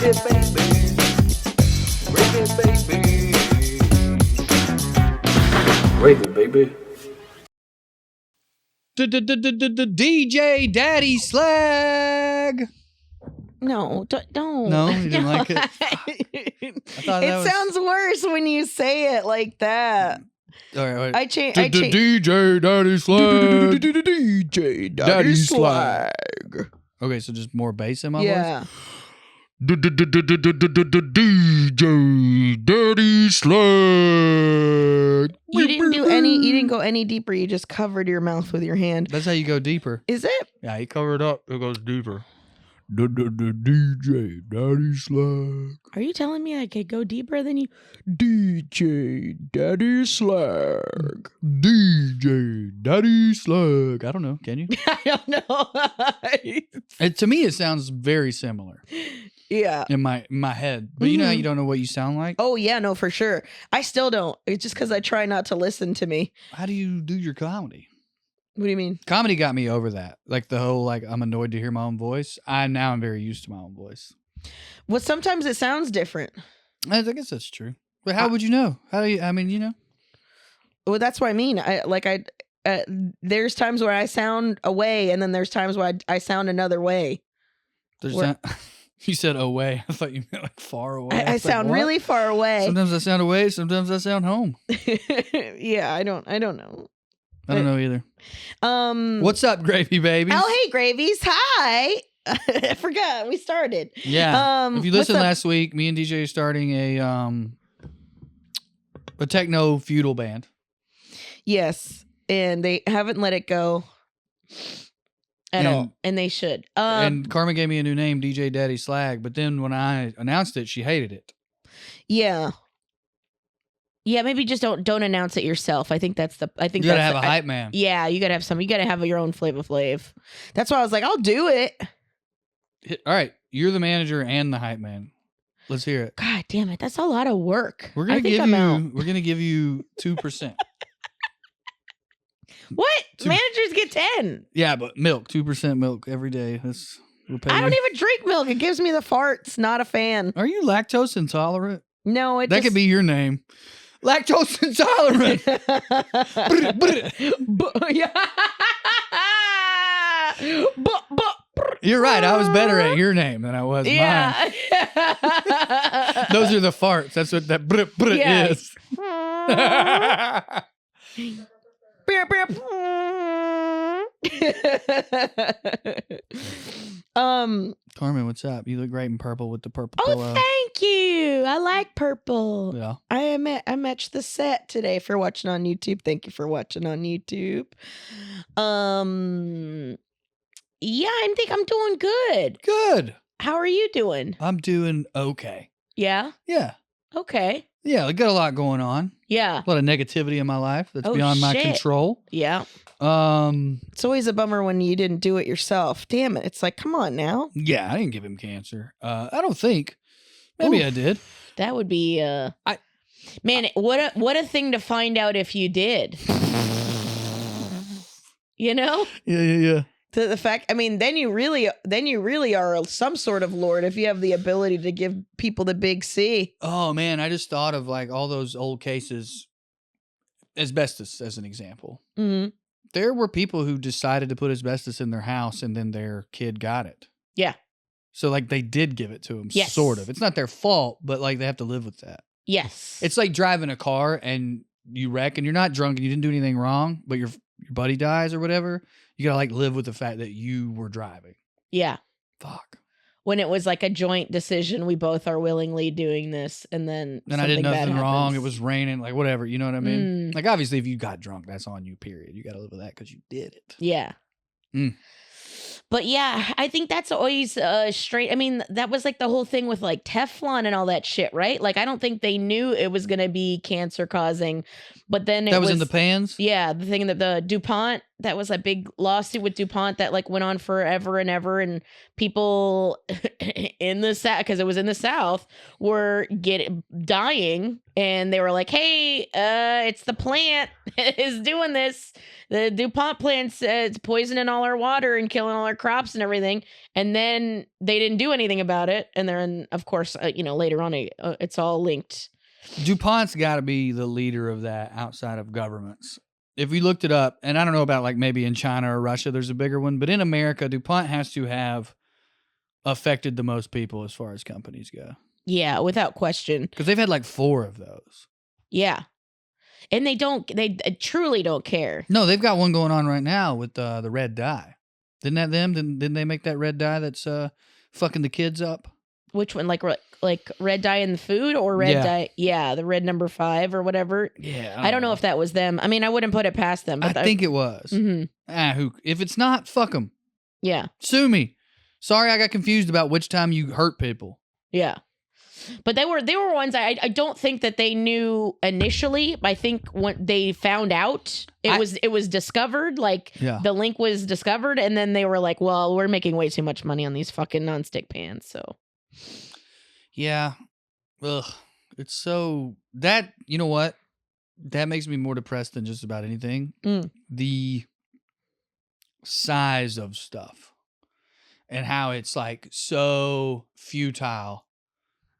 baby. DJ Daddy Slag. No, don't. No, you didn't like it. It sounds worse when you say it like that. All right. I change. DJ Daddy Slag. DJ Daddy Slag. Okay, so just more bass in my voice. Yeah. DJ Daddy Slag. You didn't go any deeper. You just covered your mouth with your hand. That's how you go deeper. Is it? Yeah, you cover it up. It goes deeper. DJ Daddy Slag. Are you telling me I could go deeper than you? DJ Daddy Slag. DJ Daddy Slag. I don't know. Can you? I don't know. To me, it sounds very similar. Yeah. In my head. But you know how you don't know what you sound like? Oh, yeah, no, for sure. I still don't. It's just because I try not to listen to me. How do you do your comedy? What do you mean? Comedy got me over that. Like the whole, I'm annoyed to hear my own voice. I'm very used to my own voice. Well, sometimes it sounds different. I guess that's true. But how would you know? Well, that's what I mean. There's times where I sound away, and then there's times where I sound another way. You said away. I thought you meant like far away. I sound really far away. Sometimes I sound away. Sometimes I sound home. Yeah, I don't know. I don't know either. What's up, Gravy Babies? Oh, hey, Gravies. Hi. I forgot. We started. Yeah. If you listened last week, me and DJ are starting a techno feudal band. Yes. And they haven't let it go at all. And they should. And Karma gave me a new name, DJ Daddy Slag. But then when I announced it, she hated it. Yeah. Yeah, maybe just don't announce it yourself. I think you gotta have a hype man. Yeah, you gotta have something. You gotta have your own Flavor Flav. That's why I was like, I'll do it. All right, you're the manager and the hype man. Let's hear it. God damn it, that's a lot of work. We're gonna give you 2%. What? Managers get 10. Yeah, but milk, 2% milk every day. I don't even drink milk. It gives me the farts. Not a fan. Are you lactose intolerant? No, that could be your name. Lactose intolerant. You're right. I was better at your name than I was mine. Those are the farts. That's what that is. Carmen, what's up? You look great in purple with the purple pillow. Oh, thank you. I like purple. Yeah. I matched the set today for watching on YouTube. Thank you for watching on YouTube. Yeah, I think I'm doing good. Good. How are you doing? I'm doing okay. Yeah? Yeah. Okay. Yeah, I got a lot going on. Yeah. A lot of negativity in my life that's beyond my control. Yeah. It's always a bummer when you didn't do it yourself. Damn it. It's like, come on now. Yeah, I didn't give him cancer. I don't think. Maybe I did. That would be man, what a thing to find out if you did. You know? Yeah. To the fact, I mean, then you really are some sort of lord if you have the ability to give people the big C. Oh man, I just thought of like all those old cases, asbestos as an example. Mm-hmm. There were people who decided to put asbestos in their house and then their kid got it. Yeah. So like they did give it to them, yes. Sort of. It's not their fault, but like they have to live with that. Yes. It's like driving a car and you wreck and you're not drunk and you didn't do anything wrong, but your buddy dies or whatever. You gotta like live with the fact that you were driving. Yeah. Fuck. When it was like a joint decision, we both are willingly doing this, and then I did nothing wrong. It was raining, like whatever. You know what I mean? Like obviously, if you got drunk, that's on you. Period. You gotta live with that because you did it. Yeah. But yeah, I think that's always straight. I mean, that was like the whole thing with like Teflon and all that shit, right? Like, I don't think they knew it was going to be cancer causing, but then that was in the pans. Yeah. The thing that the DuPont, that was a big lawsuit with DuPont that like went on forever and ever. And people in the South, because it was in the South, were dying. And they were like, hey, it's the plant. is doing this. The DuPont plant's it's poisoning all our water and killing all our crops and everything. And then they didn't do anything about it. And then, of course, later on, it's all linked. DuPont's got to be the leader of that outside of governments. If we looked it up, and I don't know about like maybe in China or Russia, there's a bigger one, but in America, DuPont has to have affected the most people as far as companies go. Yeah, without question. Because they've had like 4 of those. Yeah. And they truly don't care. No, they've got one going on right now with the red dye. Didn't that them? Didn't they make that red dye that's fucking the kids up? Which one? Like red dye in the food or red dye? Yeah, the red number 5 or whatever. Yeah. I don't know if that was them. I mean, I wouldn't put it past them. But I think it was. Mm-hmm. If it's not, fuck them. Yeah. Sue me. Sorry, I got confused about which time you hurt people. Yeah. But they were ones I don't think that they knew initially. I think when they found out it was discovered, the link was discovered, and then they were like, well, we're making way too much money on these fucking nonstick pans. So yeah. Ugh. It's so that, you know what? That makes me more depressed than just about anything. The size of stuff and how it's like so futile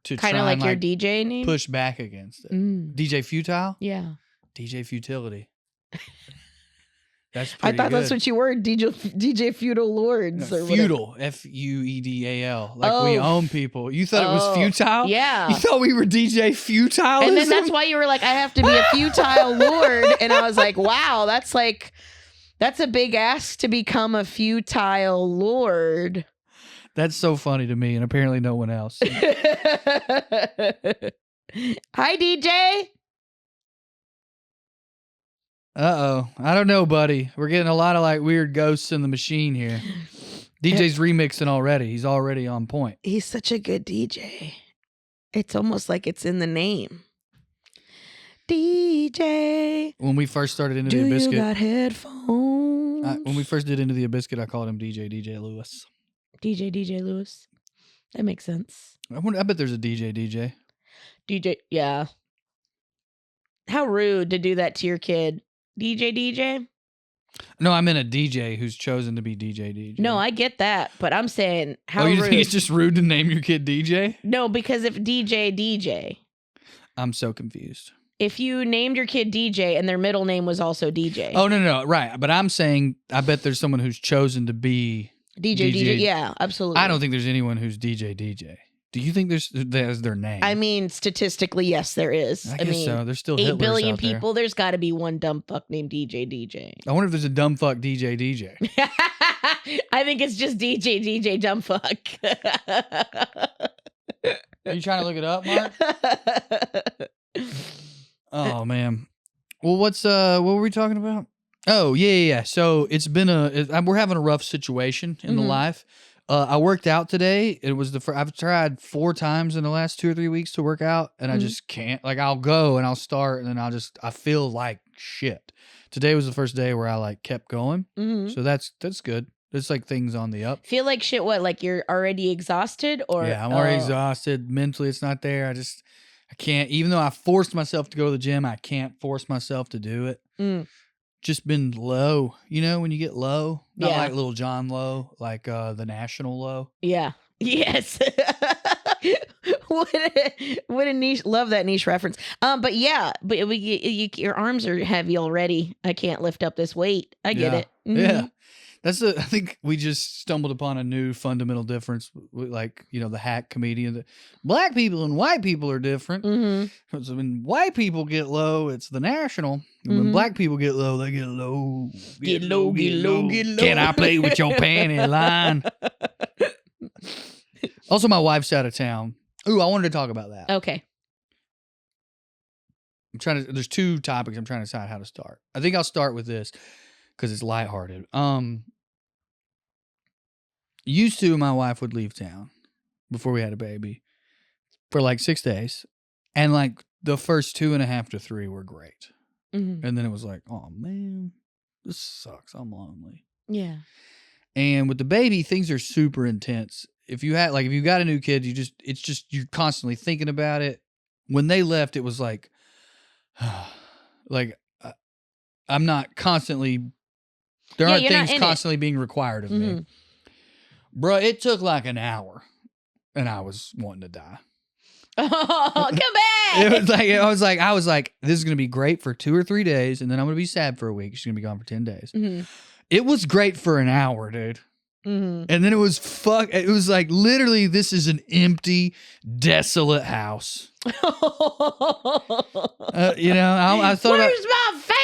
to kind of like your DJ name, push back against it. DJ Futile? Yeah. DJ Futility. That's I pretty thought good. that's what you were, DJ Feudal Lords. No, or feudal, F-U-E-D-A-L. Like we own people. You thought it was futile? Yeah. You thought we were DJ Futile? And then that's why you were like, I have to be a futile lord. And I was like, wow, that's a big ask to become a futile lord. That's so funny to me, and apparently no one else. Hi, DJ. Uh-oh. I don't know, buddy. We're getting a lot of like weird ghosts in the machine here. DJ's remixing already. He's already on point. He's such a good DJ. It's almost like it's in the name. DJ. When we first started Into the Biscuit. You got headphones? When we first did Into the Biscuit, I called him DJ Lewis. DJ Lewis. That makes sense. I bet there's a DJ. DJ, yeah. How rude to do that to your kid. DJ? No, I meant a DJ who's chosen to be DJ. No, I get that, but I'm saying how you rude. think it's just rude to name your kid DJ? No, because if DJ. I'm so confused. If you named your kid DJ and their middle name was also DJ. Oh, no, right. But I'm saying I bet there's someone who's chosen to be DJ. Yeah, absolutely. I don't think there's anyone who's DJ. Do you think that's their name? I mean, statistically, yes, there is. I guess so. There's still 8 Hitlers billion out there. people. There's got to be one dumb fuck named DJ. I wonder if there's a dumb fuck DJ. I think it's just DJ dumb fuck. Are you trying to look it up, Mark? Oh man. Well, what were we talking about? Oh yeah. So it's been we're having a rough situation in the life. I worked out today. It was I've tried 4 times in the last 2 or 3 weeks to work out, and I just can't. Like I'll go and I'll start, and then I feel like shit. Today was the first day where I like kept going, so that's good. It's like things on the up. Feel like shit. What? Like you're already exhausted, or yeah, I'm already exhausted mentally. It's not there. I can't. Even though I forced myself to go to the gym, I can't force myself to do it. Just been low, when you get low, not like Little John low, like the national low. Yeah. Yes. What a niche. Love that niche reference. But your arms are heavy already. I can't lift up this weight. I get it. Yeah. I think we just stumbled upon a new fundamental difference, like, the hack comedian. Black people and white people are different. Because when white people get low, it's the national. And when black people get low, they get low. Get low. Can I play with your panty line? Also, my wife's out of town. Ooh, I wanted to talk about that. Okay. There's 2 topics I'm trying to decide how to start. I think I'll start with this because it's lighthearted. Used to, my wife would leave town before we had a baby for like 6 days. And like the first 2.5 to 3 were great. And then it was like, oh man, this sucks. I'm lonely. Yeah. And with the baby, things are super intense. If you got a new kid, you're constantly thinking about it. When they left, it was like, I'm not constantly. There Yeah, aren't you're not things in it. constantly being required of me, bro. It took like an hour, and I was wanting to die. Oh, come back! I was like, this is gonna be great for 2 or 3 days, and then I'm gonna be sad for a week. She's gonna be gone for 10 days. It was great for an hour, dude. And then it was It was like literally, this is an empty, desolate house. I thought, where's my family?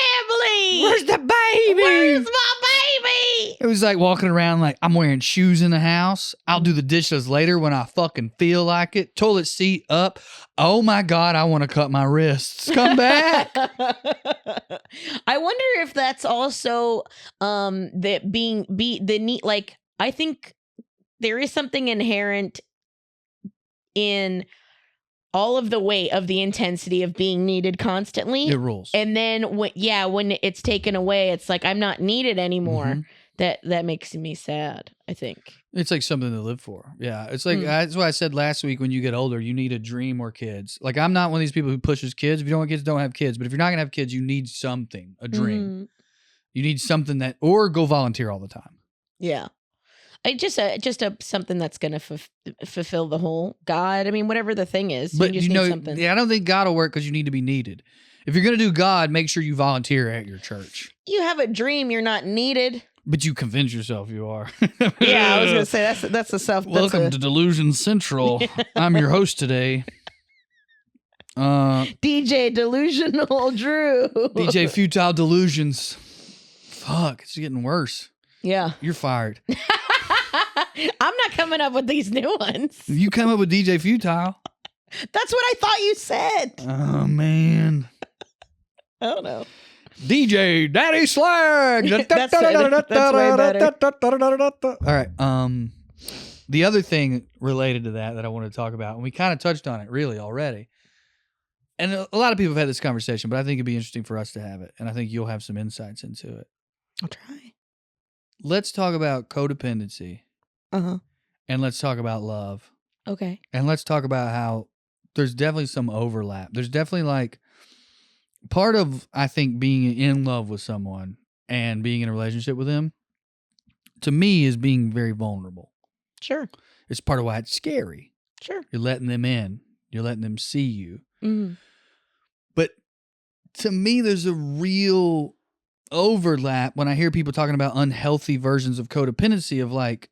where's the baby? Where's my baby? It was like walking around like I'm wearing shoes in the house. I'll do the dishes later when I fucking feel like it. Toilet seat up. Oh my God, I want to cut my wrists. Come back. I wonder if that's also the need. Like, I think there is something inherent in all of the weight of the intensity of being needed constantly. It rules. And then when it's taken away, it's like I'm not needed anymore. That makes me sad, I think. It's like something to live for. Yeah. It's like, that's what I said last week. When you get older, you need a dream or kids. Like, I'm not one of these people who pushes kids. If you don't want kids, don't have kids. But if you're not going to have kids, you need something, a dream. You need something or go volunteer all the time. Yeah. Something that's going to fulfill the whole God. I mean, whatever the thing is, but you just need something. Yeah, I don't think God will work because you need to be needed. If you're going to do God, make sure you volunteer at your church. You have a dream, you're not needed. But you convince yourself you are. Yeah, I was going to say that's a self. Welcome to Delusion Central. I'm your host today. DJ Delusional Drew. DJ Futile Delusions. Fuck, it's getting worse. Yeah. You're fired. I'm not coming up with these new ones. You come up with DJ Futile. That's what I thought you said. Oh, man. I don't know. DJ Daddy Slag. That's way better. All right. The other thing related to that I want to talk about, and we kind of touched on it really already, and a lot of people have had this conversation, but I think it'd be interesting for us to have it, and I think you'll have some insights into it. I'll try. Let's talk about codependency. And let's talk about love. Okay. And let's talk about how there's definitely some overlap. There's definitely like part of, I think, being in love with someone and being in a relationship with them, to me, is being very vulnerable. Sure. It's part of why it's scary. Sure. You're letting them in. You're letting them see you. But to me, there's a real overlap when I hear people talking about unhealthy versions of codependency of like,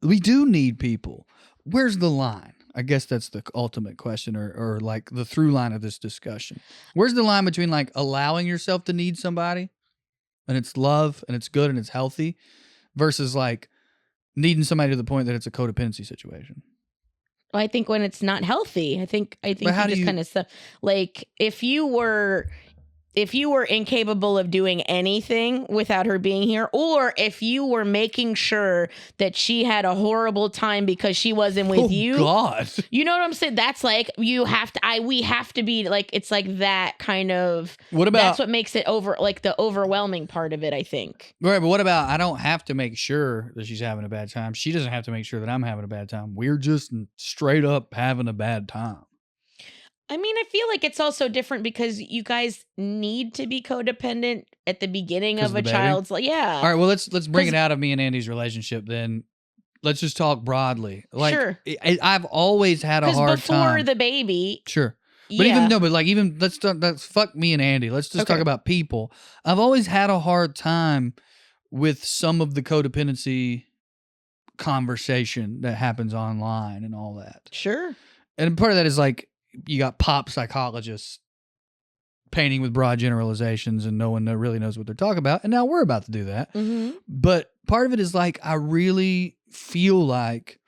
we do need people. Where's the line? I guess that's the ultimate question, or like the through line of this discussion. Where's the line between like allowing yourself to need somebody and it's love and it's good and it's healthy versus like needing somebody to the point that it's a codependency situation? Well, I think when it's not healthy, I think you just kind of stuff. Like if you were incapable of doing anything without her being here, or if you were making sure that she had a horrible time because she wasn't with you. God. You know what I'm saying? That's like, we have to be like, it's like that kind of, what about, that's what makes it like the overwhelming part of it, I think. Right. But what about, I don't have to make sure that she's having a bad time. She doesn't have to make sure that I'm having a bad time. We're just straight up having a bad time. I mean, I feel like it's also different because you guys need to be codependent at the beginning of a child's life. Yeah. All right. Well, let's bring it out of me and Andy's relationship then. Let's just talk broadly. Like, sure. I've always had a hard time. Before the baby. Sure. But let's fuck me and Andy. Let's just talk about people. I've always had a hard time with some of the codependency conversation that happens online and all that. Sure. And part of that is like, you got pop psychologists painting with broad generalizations and no one really knows what they're talking about. And now we're about to do that. But part of it is like, I really feel like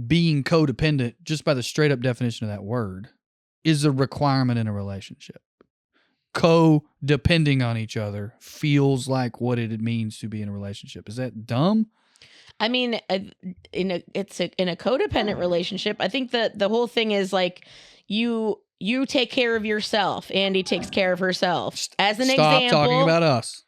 being codependent, just by the straight up definition of that word, is a requirement in a relationship. Co-depending on each other feels like what it means to be in a relationship. Is that dumb? I mean, in a codependent relationship, I think that the whole thing is like, you take care of yourself. Andy takes care of herself. As an example. Stop talking about us.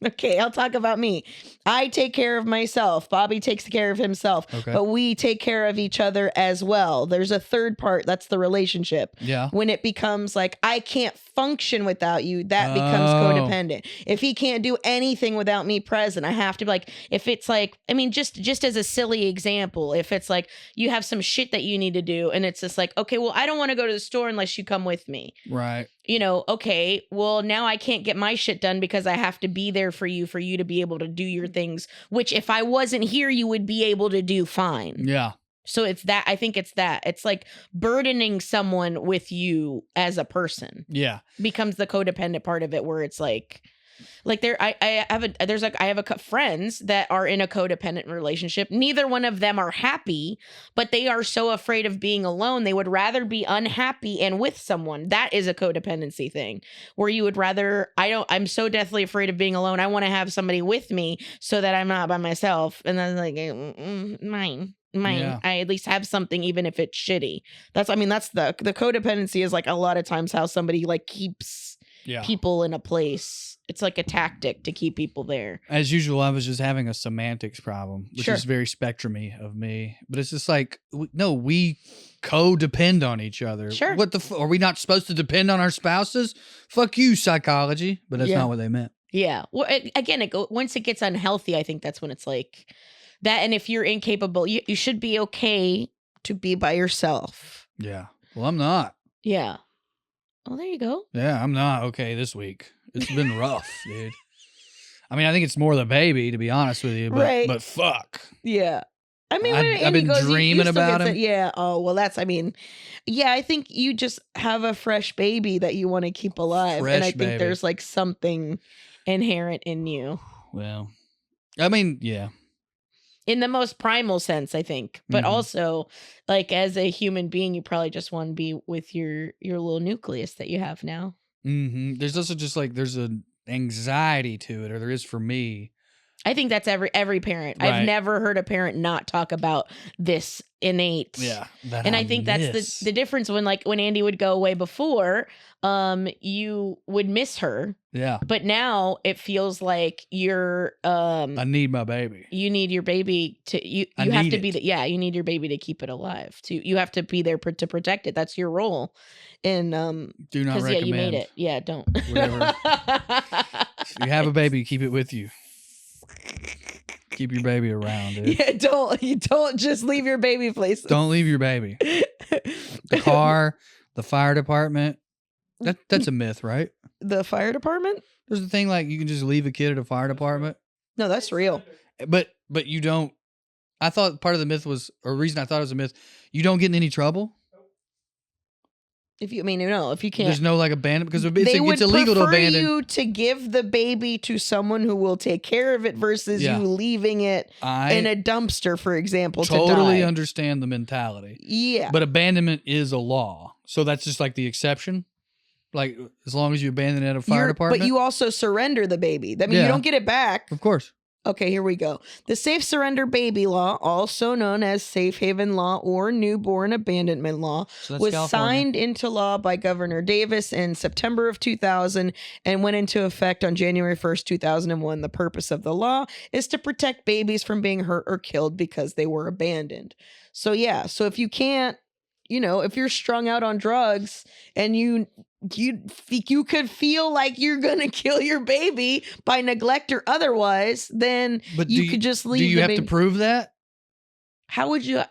Okay, I'll talk about me. I take care of myself. Bobby takes care of himself. Okay. But we take care of each other as well. There's a third part. That's the relationship. Yeah. When it becomes like, I can't function without you, that becomes codependent. If he can't do anything without me present, I have to be like, if it's like, I mean, just as a silly example, if it's like you have some shit that you need to do and it's just like, okay, well, I don't want to go to the store unless you come with me. Right. You know, okay, well, now I can't get my shit done because I have to be there for you to be able to do your things, which if I wasn't here, you would be able to do fine. Yeah. So it's that, I think it's that. It's like burdening someone with you as a person. Yeah. Becomes the codependent part of it where it's like there, I have friends that are in a codependent relationship. Neither one of them are happy, but they are so afraid of being alone. They would rather be unhappy and with someone. That is a codependency thing where you would rather, I'm so deathly afraid of being alone. I want to have somebody with me so that I'm not by myself. And then like, mine. Yeah. I at least have something, even if it's shitty. That's the codependency is like a lot of times how somebody like keeps people in a place. It's like a tactic to keep people there. As usual, I was just having a semantics problem, which is very spectrumy of me. But it's just like, no, we codepend on each other. Sure. What are we not supposed to depend on our spouses? Fuck you, psychology. But that's not what they meant. Yeah. Well, once it gets unhealthy, I think that's when it's like that. And if you're incapable, you should be okay to be by yourself. Yeah. Well, I'm not. Yeah. Oh, there you go. Yeah, I'm not okay this week. It's been rough, dude. I mean, I think it's more the baby, to be honest with you. But, but fuck. Yeah. I mean, I've been dreaming about him. Yeah. Oh, well, I think you just have a fresh baby that you want to keep alive. And I think there's like something inherent in you. Well, I mean, yeah. In the most primal sense, I think. But also, like, as a human being, you probably just want to be with your little nucleus that you have now. Mm-hmm. There's also just like, there's an anxiety to it, or there is for me. I think that's every parent. Right. I've never heard a parent not talk about this innate. Yeah. And I think that's the difference when Andy would go away before, you would miss her. Yeah. But now it feels like you're I need my baby. You need your baby to you have to be you need your baby to keep it alive. You have to be there to protect it. That's your role. And do not recommend. Yeah, you made it. Yeah, don't. Whatever. If you have a baby, keep it with you. Keep your baby around, dude. Yeah, don't just leave your baby places. Don't leave your baby. The car, the fire department. That's a myth, right? The fire department? There's a thing like you can just leave a kid at a fire department. No, that's real. But you don't. I thought part of the myth was, or reason I thought it was a myth, you don't get in any trouble. If you can't, there's no like abandonment because it's illegal to abandon. You to give the baby to someone who will take care of it versus you leaving it in a dumpster, for example. Totally to die. Understand the mentality. Yeah, but abandonment is a law, so that's just like the exception. Like as long as you abandon it at a fire department, but you also surrender the baby. I mean, you don't get it back, of course. Okay, here we go. The Safe Surrender Baby Law, also known as Safe Haven Law or Newborn Abandonment Law, was signed into law by Governor Davis in September of 2000 and went into effect on January 1st, 2001. The purpose of the law is to protect babies from being hurt or killed because they were abandoned. So yeah, so if you can't, if you're strung out on drugs and you could feel like you're gonna kill your baby by neglect or otherwise, then you could just leave. Do you have to prove that? How would you?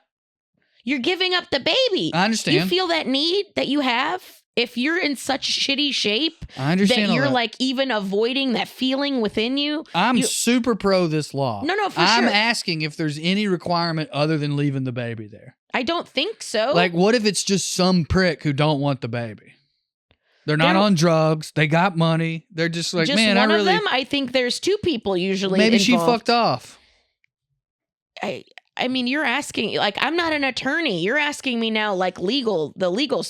You're giving up the baby. I understand. You feel that need that you have if you're in such shitty shape. I understand that you're like even avoiding that feeling within you. I'm super pro this law. No, for I'm sure. asking if there's any requirement other than leaving the baby there. I don't think so. Like, what if it's just some prick who don't want the baby? They're not on drugs. They got money. They're just like, man, one of them. I think there's two people usually. Maybe involved. She fucked off. I mean, you're asking, like, I'm not an attorney. You're asking me now, like, the legal.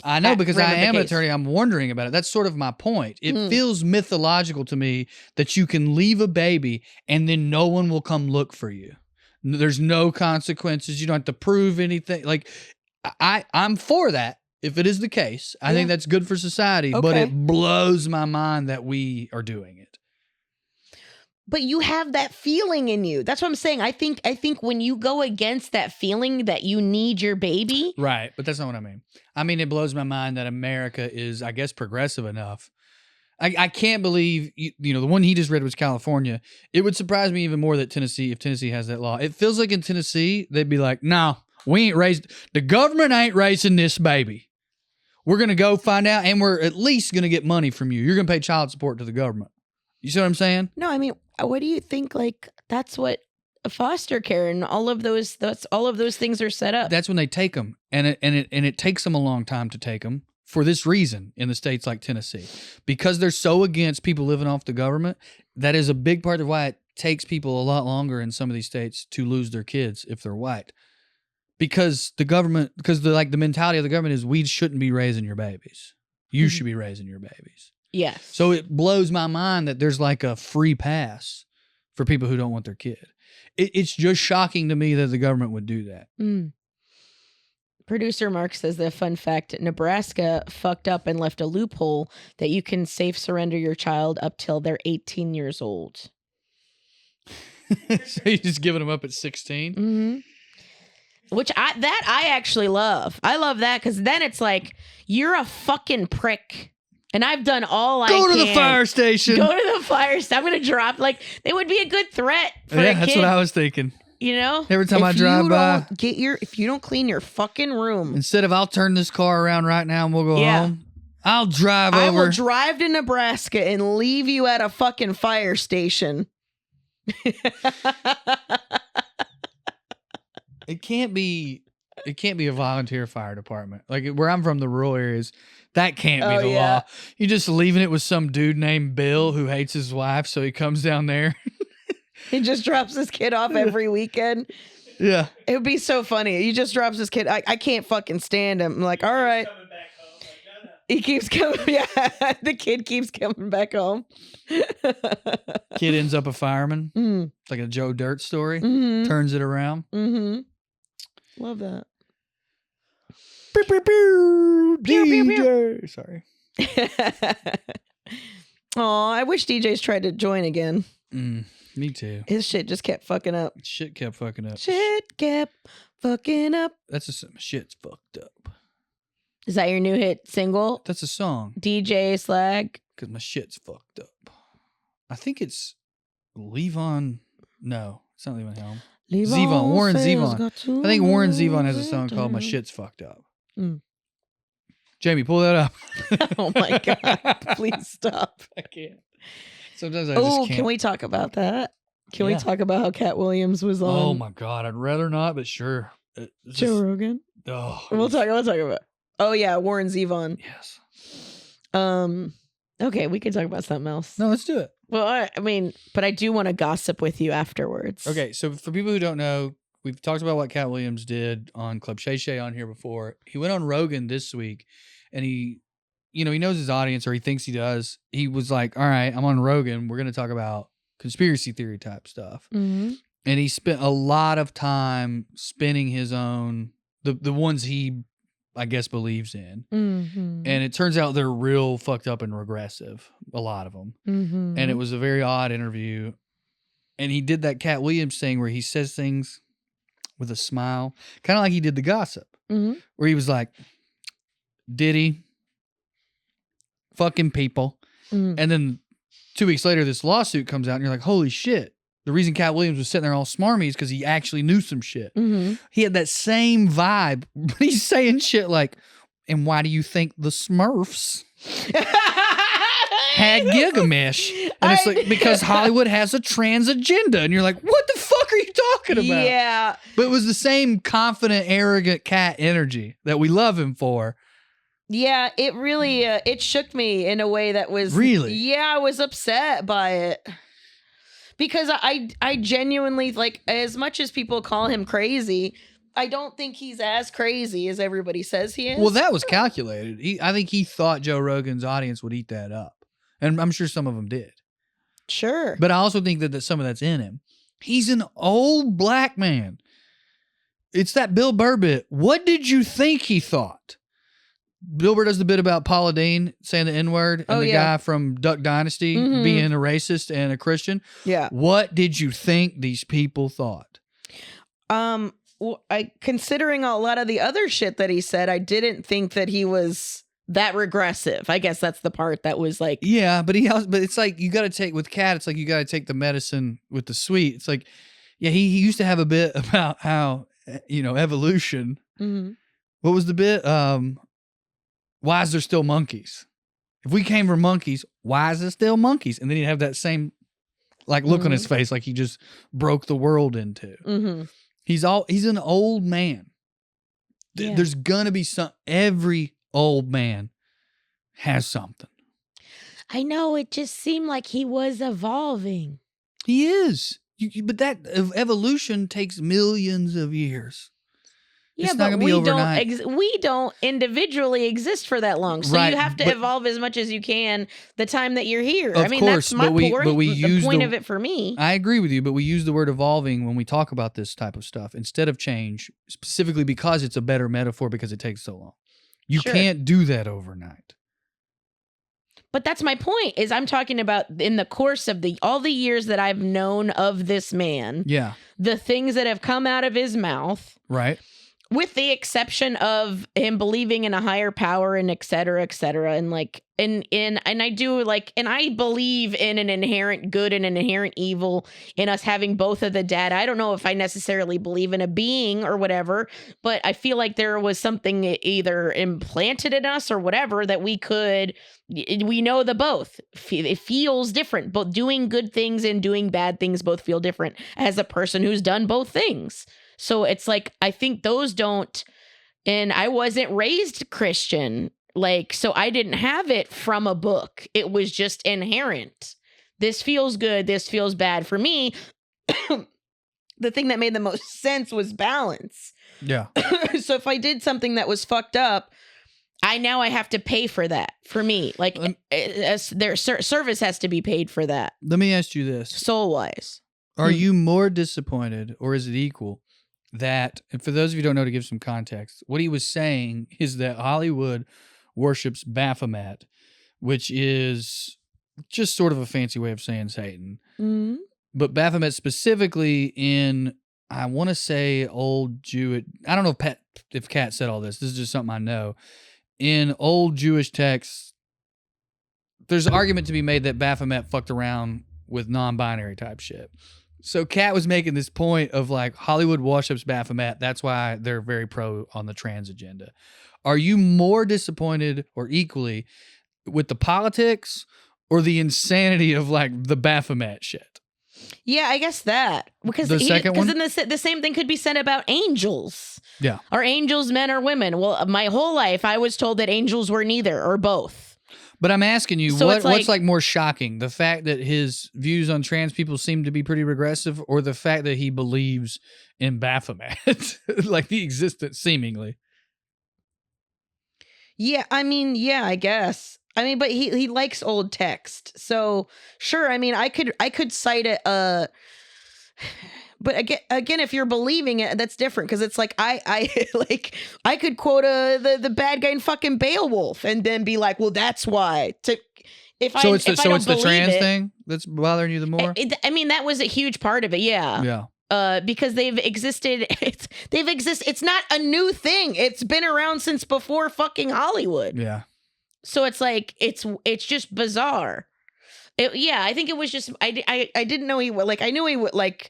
I know, because I am an attorney. I'm wondering about it. That's sort of my point. It feels mythological to me that you can leave a baby and then no one will come look for you. There's no consequences. You don't have to prove anything. Like, I'm for that. If it is the case, I think that's good for society, but it blows my mind that we are doing it. But you have that feeling in you. That's what I'm saying. I think when you go against that feeling that you need your baby. Right. But that's not what I mean. I mean, it blows my mind that America is, I guess, progressive enough. I can't believe, you know, the one he just read was California. It would surprise me even more that if Tennessee has that law. It feels like in Tennessee, they'd be like, no, we ain't raised, the government ain't raising this baby. We're going to go find out, and we're at least going to get money from you. You're going to pay child support to the government. You see what I'm saying? No, I mean, what do you think? Like, that's what foster care and all of those things are set up. That's when they take them, and it takes them a long time to take them for this reason in the states like Tennessee, because they're so against people living off the government. That is a big part of why it takes people a lot longer in some of these states to lose their kids if they're white. Because the mentality of the government is we shouldn't be raising your babies. You should be raising your babies. Yes. So it blows my mind that there's like a free pass for people who don't want their kid. It's just shocking to me that the government would do that. Mm. Producer Mark says the fun fact, Nebraska fucked up and left a loophole that you can safe surrender your child up till they're 18 years old. So you're just giving them up at 16? Mm-hmm. Which I actually love. I love that because then it's like, you're a fucking prick. And I've done all I can. Go to the fire station. Go to the fire station. I'm going to drop, like, they would be a good threat for a kid. That's what I was thinking. You know? Every time I drive by. If you don't clean your fucking room. Instead of I'll turn this car around right now and we'll go home. I'll drive over. I will drive to Nebraska and leave you at a fucking fire station. It can't be a volunteer fire department. Like where I'm from, the rural areas, that can't be the law. You're just leaving it with some dude named Bill who hates his wife, so he comes down there. He just drops his kid off every weekend. Yeah. It would be so funny. He just drops his kid. I can't fucking stand him. I'm like, all right. He keeps coming. Yeah, the kid keeps coming back home. Kid ends up a fireman. It's like a Joe Dirt story. Turns it around. Love that. Pew, pew, pew. DJ. Sorry. Oh, I wish DJ's tried to join again. Me too. His shit just kept fucking up. Shit kept fucking up. Shit kept fucking up. That's a shit's fucked up. Is that your new hit single? That's a song. DJ Slag? Because my shit's fucked up. I think it's Levon. No, it's not Levon Helm. Zevon. Warren Zevon. I think Warren Zevon has a song called My Shit's Fucked Up. Jamie, pull that up. Oh my God. Please stop. I can't. Sometimes I just can't. Can we talk about that? Can we talk about how Katt Williams was on? Oh my God. I'd rather not, but sure. Joe Rogan? Oh, we'll talk about it. Oh yeah, Warren Zevon. Yes. Okay, we can talk about something else. No, let's do it. Well, I mean, but I do want to gossip with you afterwards. Okay, so for people who don't know, we've talked about what Katt Williams did on Club Shay Shay on here before. He went on Rogan this week, and he knows his audience, or he thinks he does. He was like, all right, I'm on Rogan. We're going to talk about conspiracy theory type stuff. And he spent a lot of time spinning his own, the ones he, I guess, believes in. And it turns out they're real fucked up and regressive, a lot of them. And it was a very odd interview. And he did that Katt Williams thing where he says things with a smile, kind of like he did the gossip, where he was like, Diddy, fucking people. And then 2 weeks later, this lawsuit comes out and you're like, holy shit. The reason Katt Williams was sitting there all smarmy is because he actually knew some shit. He had that same vibe, but he's saying shit like, and why do you think the Smurfs had Gilgamesh? And it's like, because Hollywood has a trans agenda. And you're like, what the fuck are you talking about? Yeah. But it was the same confident, arrogant Katt energy that we love him for. Yeah, it really, it shook me in a way that was... Really? Yeah, I was upset by it. Because I genuinely, like, as much as people call him crazy, I don't think he's as crazy as everybody says he is. Well, that was calculated. I think he thought Joe Rogan's audience would eat that up. And I'm sure some of them did. Sure. But I also think that some of that's in him. He's an old black man. It's that Bill Burr bit. What did you think he thought? Bill Burr does the bit about Paula Deen saying the N-word and the guy from Duck Dynasty being a racist and a Christian. Yeah. What did you think these people thought? Well, considering a lot of the other shit that he said, I didn't think that he was that regressive. I guess that's the part that was like, yeah, but it's like you got to take with Katt. It's like you got to take the medicine with the sweet. It's like, yeah, he used to have a bit about how evolution. What was the bit? Why is there still monkeys? If we came from monkeys, why is there still monkeys? And then he'd have that same like look on his face, like he just broke the world into. He's an old man. Yeah. There's gonna be every old man has something. I know, it just seemed like he was evolving. He is. But that evolution takes millions of years. Yeah, it's not but gonna be overnight. we don't individually exist for that long. So you have to evolve as much as you can the time that you're here. Of course, that's my point. But we use the point of it for me. I agree with you, but we use the word evolving when we talk about this type of stuff instead of change, specifically because it's a better metaphor because it takes so long. You can't do that overnight. But that's my point, is I'm talking about in the course of all the years that I've known of this man. Yeah. The things that have come out of his mouth. Right. With the exception of him believing in a higher power and et cetera, and like, and I do like, and I believe in an inherent good and an inherent evil in us having both of the data. I don't know if I necessarily believe in a being or whatever, but I feel like there was something either implanted in us or whatever that we know the both. It feels different, but doing good things and doing bad things both feel different as a person who's done both things. So it's like, I think those don't, and I wasn't raised Christian, like, so I didn't have it from a book. It was just inherent. This feels good. This feels bad. For me, the thing that made the most sense was balance. Yeah. So if I did something that was fucked up, I have to pay for that. For me, like their service has to be paid for that. Let me ask you this. Soul-wise. Are you more disappointed or is it equal? That, and for those of you who don't know, to give some context, what he was saying is that Hollywood worships Baphomet, which is just sort of a fancy way of saying Satan. But Baphomet specifically in, I want to say old Jewish, I don't know if Katt said all this. This is just something I know. In old Jewish texts, there's an argument to be made that Baphomet fucked around with non-binary type shit. So Katt was making this point of like Hollywood worships Baphomet. That's why they're very pro on the trans agenda. Are you more disappointed or equally with the politics or the insanity of like the Baphomet shit? Yeah, I guess that. Because the second one? Then the same thing could be said about angels. Yeah. Are angels men or women? Well, my whole life I was told that angels were neither or both. But I'm asking you, So what's like more shocking? The fact that his views on trans people seem to be pretty regressive, or the fact that he believes in Baphomet, like the existence seemingly? Yeah, I mean, yeah, I guess. I mean, but he likes old text. So sure, I mean, I could cite it but again, if you're believing it, that's different, because it's like I like I could quote the bad guy in fucking Beowulf and then be like, well, that's why. It's the trans thing that's bothering you the more. I mean, that was a huge part of it. Yeah. Yeah. Because they've existed. It's not a new thing. It's been around since before fucking Hollywood. Yeah. So it's like it's just bizarre. I think it was just I didn't know he would like. I knew he would like.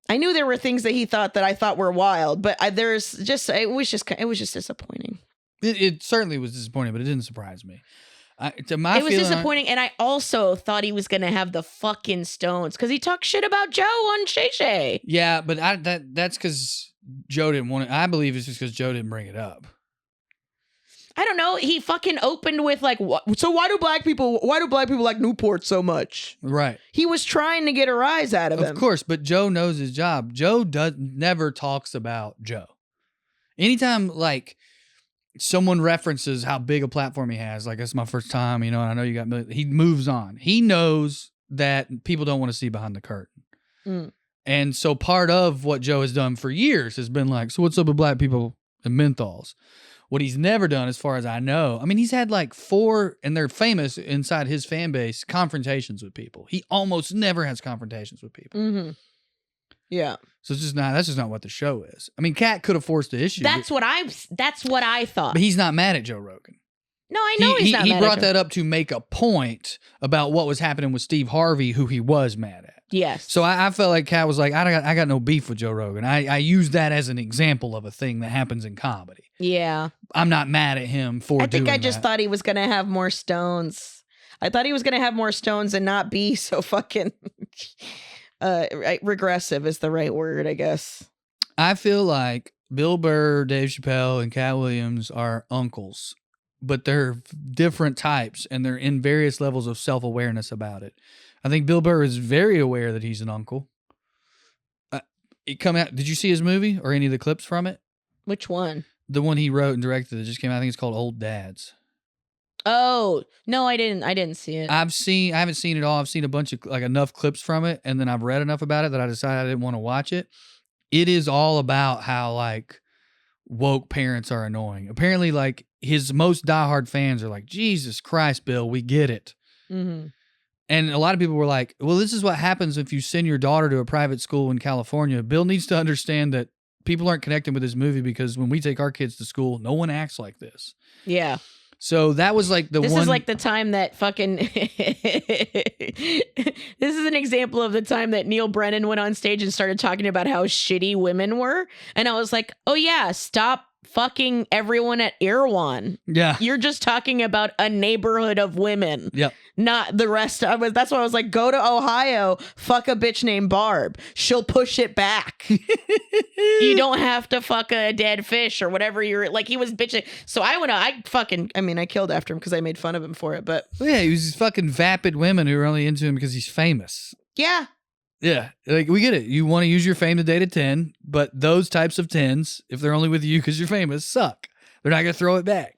I knew there were things that he thought that I thought were wild, but it was just disappointing. It certainly was disappointing, but it didn't surprise me. It was disappointing, and I also thought he was going to have the fucking stones because he talked shit about Joe on Shay Shay. Yeah, but that's because Joe didn't want it. I believe it's just because Joe didn't bring it up. I don't know. He fucking opened with like, so why do black people like Newport so much? Right. He was trying to get a rise out of him. Of course, but Joe knows his job. Joe never talks about Joe. Anytime like someone references how big a platform he has, like it's my first time, and I know you got millions, he moves on. He knows that people don't want to see behind the curtain. And so part of what Joe has done for years has been like, so what's up with black people and menthols. What he's never done, as far as I know, I mean, he's had like 4, and they're famous inside his fan base, confrontations with people. He almost never has confrontations with people. Mm-hmm. Yeah. So that's just not what the show is. I mean, Katt could have forced the issue. That's what I thought. But he's not mad at Joe Rogan. No, I know he's not He mad brought at that up to make a point about what was happening with Steve Harvey, who he was mad at. Yes. So I felt like Katt was like, I got no beef with Joe Rogan. I use that as an example of a thing that happens in comedy. Yeah. I'm not mad at him for doing I think I just that. thought he was going to have more stones. I thought he was going to have more stones and not be so fucking regressive is the right word, I guess. I feel like Bill Burr, Dave Chappelle, and Katt Williams are uncles, but they're different types, and they're in various levels of self-awareness about it. I think Bill Burr is very aware that he's an uncle. Did you see his movie or any of the clips from it? Which one? The one he wrote and directed that just came out. I think it's called Old Dads. Oh, no, I didn't see it. I haven't seen it all. I've seen a bunch of enough clips from it, and then I've read enough about it that I decided I didn't want to watch it. It is all about how woke parents are annoying. Apparently, his most diehard fans are like, Jesus Christ, Bill, we get it. Mm-hmm. And a lot of people were like, well, this is what happens if you send your daughter to a private school in California. Bill needs to understand that people aren't connecting with this movie because when we take our kids to school, no one acts like this. Yeah. So that was This is like the time that fucking... This is an example of the time that Neil Brennan went on stage and started talking about how shitty women were. And I was like, oh yeah, stop fucking everyone at Erewhon. Yeah. You're just talking about a neighborhood of women. Yep. Not the rest. That's why I was like, go to Ohio, fuck a bitch named Barb. She'll push it back. You don't have to fuck a dead fish or whatever you're like. He was bitching. So I killed after him because I made fun of him for it. But Well, yeah, he was these fucking vapid women who are only into him because he's famous. yeah. Yeah, we get it. You want to use your fame to date a 10, but those types of 10s, if they're only with you because you're famous, suck. They're not going to throw it back.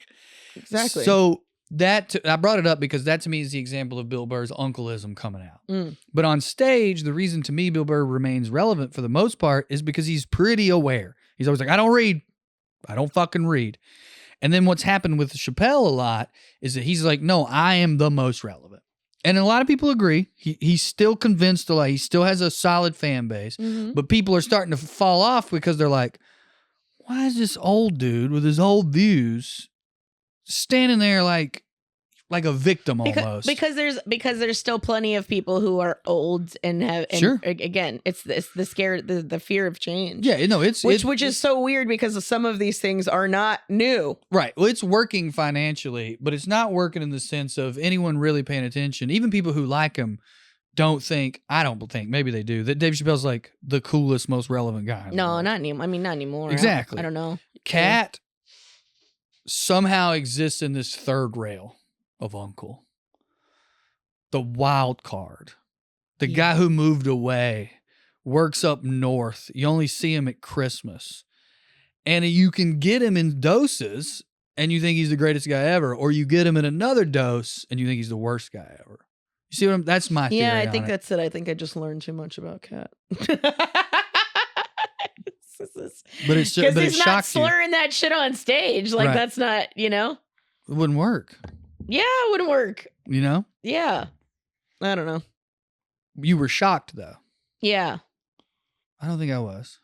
Exactly. So I brought it up because that to me is the example of Bill Burr's uncleism coming out. Mm. But on stage, the reason to me Bill Burr remains relevant for the most part is because he's pretty aware. He's always like, I don't read. I don't fucking read. And then what's happened with Chappelle a lot is that he's like, no, I am the most relevant. And a lot of people agree. He's still convinced he still has a solid fan base, but people are starting to fall off because they're like, why is this old dude with his old views standing there like a victim almost? Because there's still plenty of people who are old and have Sure. Again, it's the fear of change. Yeah, no, which is so weird because some of these things are not new. right. Well, it's working financially, but it's not working in the sense of anyone really paying attention. Even people who like him I don't think, maybe they do, that Dave Chappelle's like the coolest, most relevant guy. No, not anymore. I mean, not anymore. Exactly. I don't know. Katt somehow exists in this third rail of uncle. The wild card. The guy who moved away, works up north. You only see him at Christmas. And you can get him in doses and you think he's the greatest guy ever, or you get him in another dose and you think he's the worst guy ever. You see that's my theory. Yeah, I think on it. that's it. I think I just learned too much about Katt. But it's Because but it he's not shocked you. slurring that shit on stage. Like Right. that's not, It wouldn't work. Yeah, it wouldn't work. Yeah. I don't know. You were shocked though. Yeah. I don't think I was.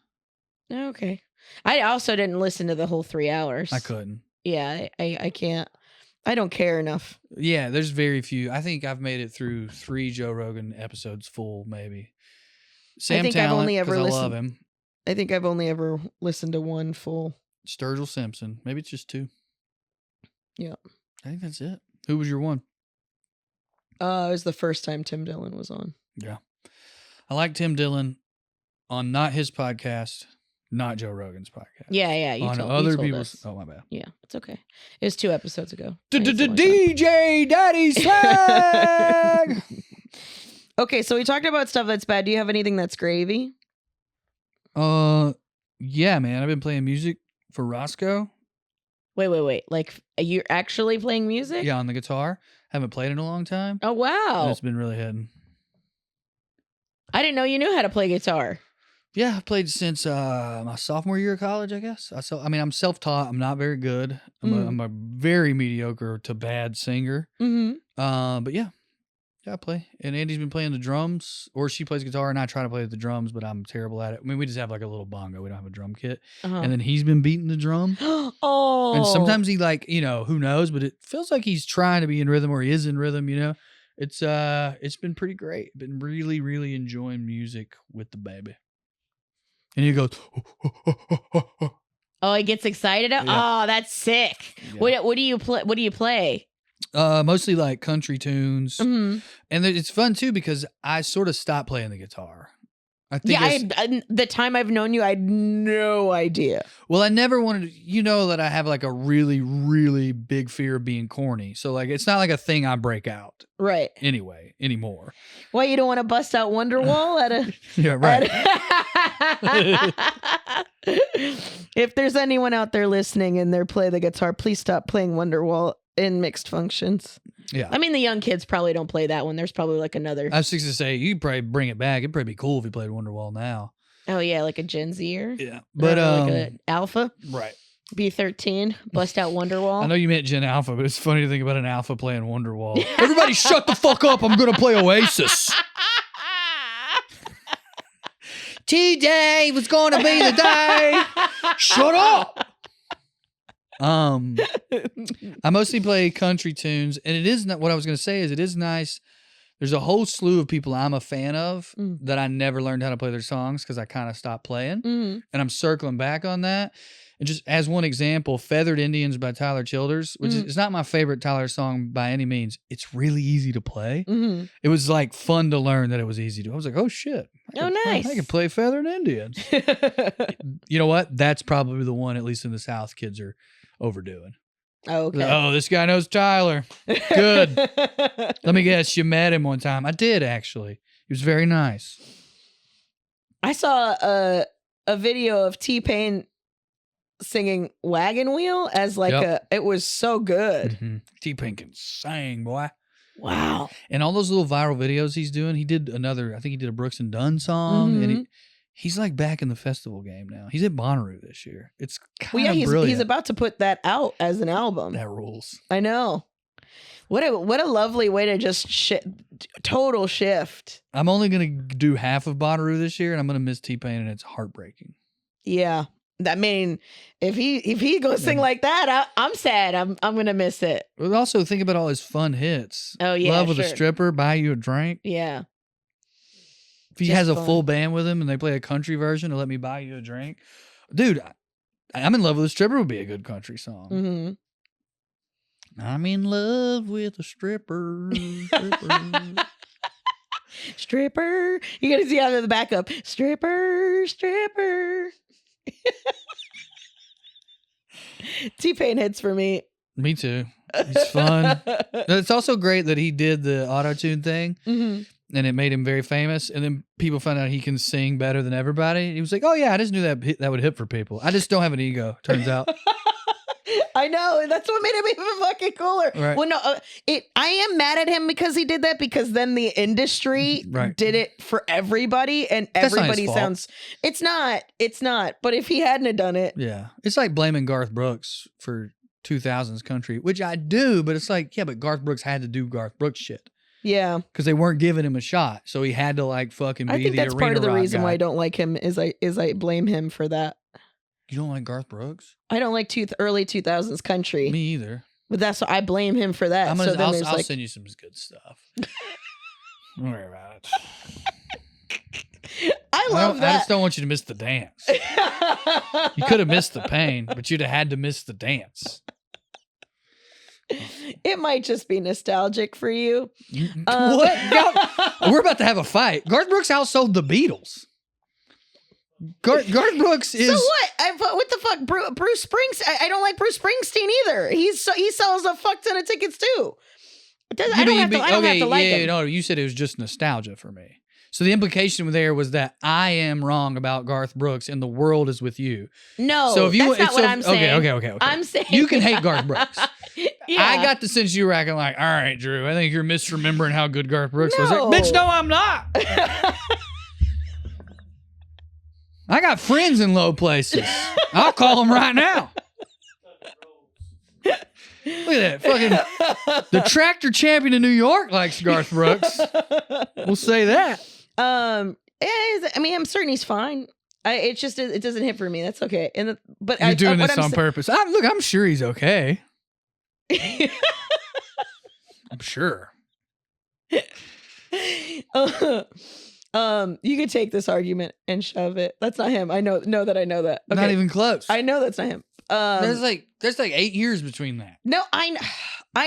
Okay. I also didn't listen to the whole 3 hours. I couldn't. Yeah, I can't. I don't care enough. Yeah, there's very few. I think I've made it through 3 Joe Rogan episodes full, maybe. Sam think I've Talent, only ever 'cause I love listened- him. I think I've only ever listened to one full. Sturgill Simpson. Maybe it's just 2. Yeah. I think that's it. Who was your one? It was the first time Tim Dillon was on. Yeah. I like Tim Dillon on not his podcast, not Joe Rogan's podcast. Yeah, you on told, other you told people's. us. Oh, my bad. Yeah, it's okay. It was 2 episodes ago. I used to watch that. DJ Daddy Swag. Okay, so we talked about stuff that's bad. Do you have anything that's gravy? Yeah, man. I've been playing music for Roscoe. Wait. Like, you're actually playing music? Yeah, on the guitar. Haven't played in a long time. Oh, And wow. it's been really hitting. I didn't know you knew how to play guitar. Yeah, I've played since my sophomore year of college, I guess. I'm self-taught. I'm not very good. I'm a very mediocre to bad singer. But yeah, I play. And Andy's been playing the drums, or she plays guitar, and I try to play the drums, but I'm terrible at it. I mean, we just have like a little bongo. We don't have a drum kit. And then he's been beating the drum. Oh. And sometimes he who knows, but it feels like he's trying to be in rhythm or he is in rhythm, It's been pretty great. Been really, really enjoying music with the baby. And he goes, Oh, he gets excited. Yeah. Oh, that's sick. Yeah. What do you play? What do you play? Mostly like country tunes. And it's fun too because I sort of stopped playing the guitar. I think the time I've known you, I had no idea. Well, I never wanted to, that I have like a really, really big fear of being corny. So like, it's not like a thing I break out. Right. Anymore. Why you don't want to bust out Wonderwall at a... Yeah, right. If there's anyone out there listening and they're playing the guitar, please stop playing Wonderwall in mixed functions. Yeah. I mean, the young kids probably don't play that one. There's probably like another... I was just to say, you'd probably bring it back. It'd probably be cool if you played Wonderwall now. Oh, yeah, like a Gen Zer? Yeah. But, like an Alpha? Right. B13, bust out Wonderwall. I know you meant Gen Alpha, but it's funny to think about an Alpha playing Wonderwall. Everybody shut the fuck up. I'm going to play Oasis. Today was going to be the day. Shut up. I mostly play country tunes, and it is not what I was going to say is it is nice. There's a whole slew of people I'm a fan of that I never learned how to play their songs because I kind of stopped playing, and I'm circling back on that. And just as one example, Feathered Indians by Tyler Childers, which is not my favorite Tyler song by any means. It's really easy to play. It was like fun to learn that it was easy to. I was like, oh shit. Nice. I can play Feathered Indians. You know what? That's probably the one, at least in the South, kids are overdoing. Oh, okay. Oh, this guy knows Tyler. Good. Let me guess, you met him one time. I did, actually. He was very nice. I saw a video of T-Pain singing Wagon Wheel as like it was so good. T-Pain can sing, boy. Wow. And all those little viral videos he's doing, I think he did a Brooks and Dunn song, and he's like back in the festival game now. He's at Bonnaroo this year. It's kind of brilliant. He's about to put that out as an album. That rules. I know. What a lovely way to just total shift. I'm only going to do half of Bonnaroo this year, and I'm going to miss T-Pain, and it's heartbreaking. Yeah. I mean, if he goes sing like that, I'm sad. I'm gonna miss it. But also think about all his fun hits. Oh yeah, Love with a Stripper, Buy You a Drink. Yeah. If he has a full band with him and they play a country version of Let Me Buy You a Drink, dude, I'm in Love with a Stripper would be a good country song. I'm in love with a stripper. Stripper. You gotta see out of the backup. Stripper. T-Pain hits for me. Me too. He's fun. It's also great that he did the auto-tune thing and it made him very famous. And then people found out he can sing better than everybody. He was like, oh yeah, I just knew that would hit for people. I just don't have an ego, turns out. I know. That's what made him even fucking cooler. Right. Well, no, I am mad at him because he did that, because then the industry did it for everybody, and everybody sounds. It's not. But if he hadn't have done it, yeah, it's like blaming Garth Brooks for 2000s country, which I do, but it's like, yeah, but Garth Brooks had to do Garth Brooks shit. Yeah, because they weren't giving him a shot, so he had to like fucking be the arena rock guy. I think that's part of the reason why I don't like him is I blame him for that. You don't like Garth Brooks? I don't like early 2000s country. Me either. But that's what I blame him for that. I'll send you some good stuff. Don't worry about it. I love that. I just don't want you to miss the dance. You could have missed the pain, but you'd have had to miss the dance. It might just be nostalgic for you. What? We're about to have a fight. Garth Brooks outsold the Beatles. Garth Brooks is... So what? What the fuck? Bruce Springsteen? I don't like Bruce Springsteen either. He sells a fuck ton of tickets too. I don't have to like him. No, you said it was just nostalgia for me. So the implication there was that I am wrong about Garth Brooks and the world is with you. No, so if you, that's not what I'm saying. Okay. I'm saying you can hate Garth Brooks. Yeah. I got the sense you were acting like, all right, Drew, I think you're misremembering how good Garth Brooks was. Like, bitch, no, I'm not. I got friends in low places. I'll call them right now. Look at that. Fucking the tractor champion of New York likes Garth Brooks. We'll say that. I mean, I'm certain he's fine. It doesn't hit for me. That's okay. But you're doing this on purpose. I'm sure he's okay. I'm sure. You could take this argument and shove it. That's not him. I know that. Okay. Not even close. I know that's not him. There's like 8 years between that. No, I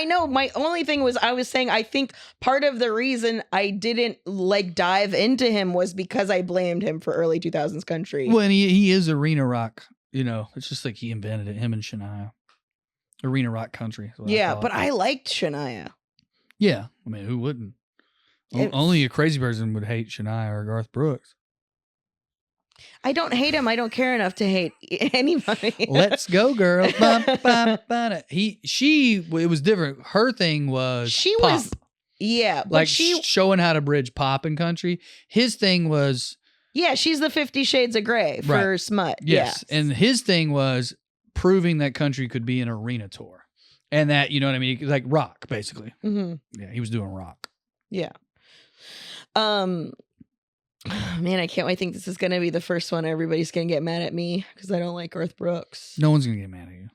know. My only thing was I was saying I think part of the reason I didn't like dive into him was because I blamed him for early 2000s country. Well, and he is arena rock. You know, it's just like he invented it. Him and Shania, arena rock country. Yeah, but I liked Shania. Yeah, I mean, who wouldn't? Only a crazy person would hate Shania or Garth Brooks. I don't hate him. I don't care enough to hate anybody. Let's go, girl. It was different. Her thing was pop. Like showing how to bridge pop and country. His thing was she's the 50 Shades of Grey for smut. Yes, and his thing was proving that country could be an arena tour, and that you know what I mean, like rock basically. Mm-hmm. Yeah, he was doing rock. Yeah. Man, I can't wait. I think this is going to be the first one. Everybody's going to get mad at me because I don't like Garth Brooks. No one's going to get mad at you.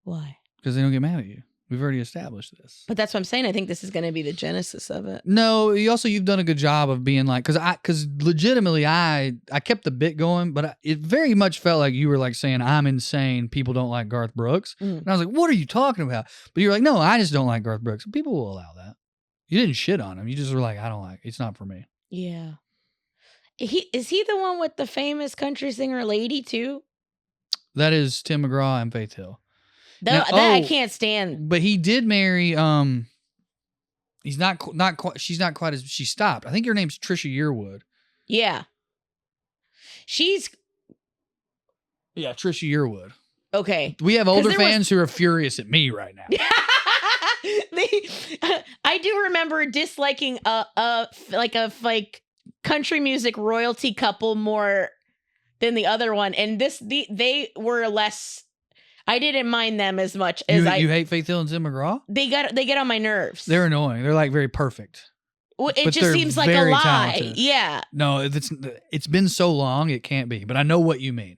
Why? Because they don't get mad at you. We've already established this. But that's what I'm saying. I think this is going to be the genesis of it. No, you've done a good job of being like, because legitimately I kept the bit going, but it very much felt like you were like saying, I'm insane. People don't like Garth Brooks. Mm. And I was like, what are you talking about? But you're like, no, I just don't like Garth Brooks. People will allow that. You didn't shit on him. You just were like, I don't like it. It's not for me. Yeah. Is he the one with the famous country singer lady too? That is Tim McGraw and Faith Hill. I can't stand. But he did marry. He's not quite. She's not quite as. She stopped. I think her name's Trisha Yearwood. Yeah. Trisha Yearwood. Okay. We have older fans who are furious at me right now. I do remember disliking a country music royalty couple more than the other one, and they were less. I didn't mind them as much as you hate Faith Hill and Tim McGraw. They get on my nerves. They're annoying. They're like very perfect. Well, it just seems like a lie. Talented. Yeah. No, it's been so long it can't be. But I know what you mean.